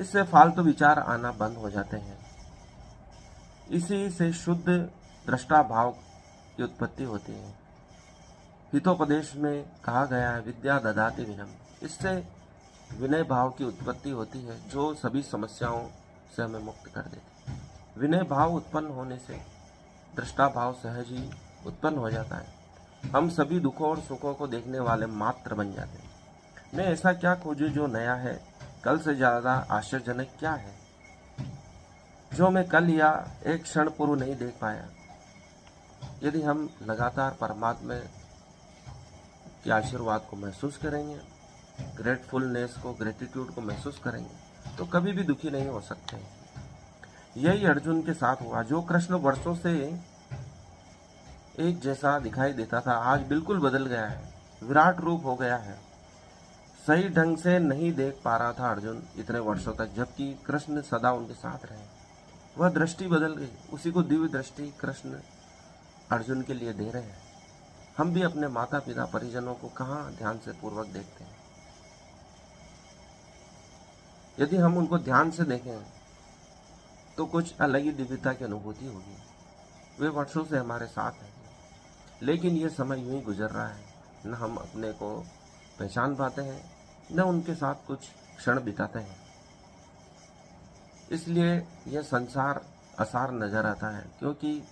इससे फालतू विचार आना बंद हो जाते हैं। इसी से शुद्ध दृष्टा भाव की उत्पत्ति होती है। हितोपदेश में कहा गया है, विद्या ददाति विनम। इससे विनय भाव की उत्पत्ति होती है, जो सभी समस्याओं से हमें मुक्त कर देती है। विनय भाव उत्पन्न होने से दृष्टा भाव सहज ही उत्पन्न हो जाता है। हम सभी दुखों और सुखों को देखने वाले मात्र बन जाते हैं। मैं ऐसा क्या खोजूं जो नया है, कल से ज्यादा आश्चर्यजनक क्या है, जो मैं कल या एक क्षण पूर्व नहीं देख पाया। यदि हम लगातार परमात्मा के आशीर्वाद को महसूस करेंगे, ग्रेटफुलनेस को, ग्रेटिट्यूड को महसूस करेंगे, तो कभी भी दुखी नहीं हो सकते। यही अर्जुन के साथ हुआ। जो कृष्ण वर्षों से एक जैसा दिखाई देता था, आज बिल्कुल बदल गया है, विराट रूप हो गया है। सही ढंग से नहीं देख पा रहा था अर्जुन इतने वर्षों तक, जबकि कृष्ण सदा उनके साथ रहे। वह दृष्टि बदल गई। उसी को दिव्य दृष्टि कृष्ण अर्जुन के लिए दे रहे हैं। हम भी अपने माता पिता परिजनों को कहाँ ध्यान से पूर्वक देखते हैं। यदि हम उनको ध्यान से देखें तो कुछ अलग ही दिव्यता की अनुभूति होगी। वे वर्षों से हमारे साथ हैं, लेकिन ये समय यूं ही गुजर रहा है। न हम अपने को पहचान पाते हैं, न उनके साथ कुछ क्षण बिताते हैं। इसलिए यह संसार असार नजर आता है, क्योंकि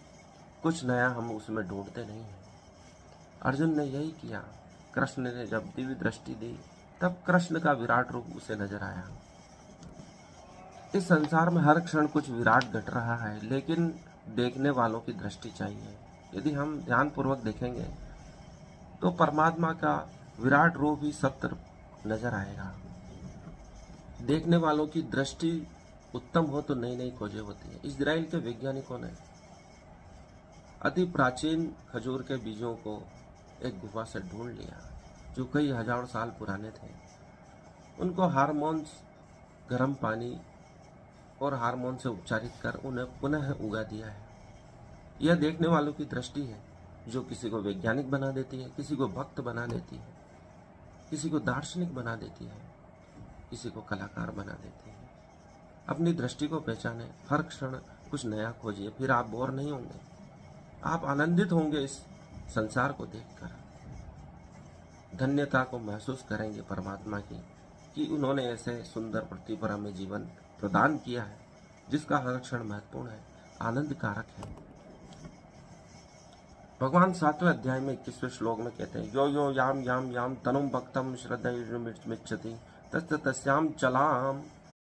कुछ नया हम उसमें ढूंढते नहीं हैं। अर्जुन ने यही किया। कृष्ण ने जब दिव्य दृष्टि दी, तब कृष्ण का विराट रूप उसे नजर आया। इस संसार में हर क्षण कुछ विराट घट रहा है, लेकिन देखने वालों की दृष्टि चाहिए। यदि हम ध्यान पूर्वक देखेंगे तो परमात्मा का विराट रूप ही सब तरफ नजर आएगा। देखने वालों की दृष्टि उत्तम हो तो नई नई खोजें होती है। इजराइल के वैज्ञानिकों ने अति प्राचीन खजूर के बीजों को एक गुफा से ढूंढ लिया, जो कई हजार साल पुराने थे। उनको हार्मोन्स, गर्म पानी और हार्मोन से उपचारित कर उन्हें पुनः उगा दिया है। यह देखने वालों की दृष्टि है, जो किसी को वैज्ञानिक बना देती है, किसी को भक्त बना देती है, किसी को दार्शनिक बना देती है, किसी को कलाकार बना देती है। अपनी दृष्टि को पहचाने, हर क्षण कुछ नया खोजिए, फिर आप बोर नहीं होंगे। आप आनंदित होंगे इस संसार को देखकर। धन्यता को महसूस करेंगे परमात्मा की, कि उन्होंने ऐसे सुंदर पृथ्वी पर हमें जीवन प्रदान किया है, जिसका हर क्षण महत्वपूर्ण है, आनंद कारक है। भगवान 7वें अध्याय में 21वें श्लोक में कहते हैं, यो यो याम याम याम तनुम भक्तम श्रद्धेर्मिच्छति तस्य तस्याम चलाम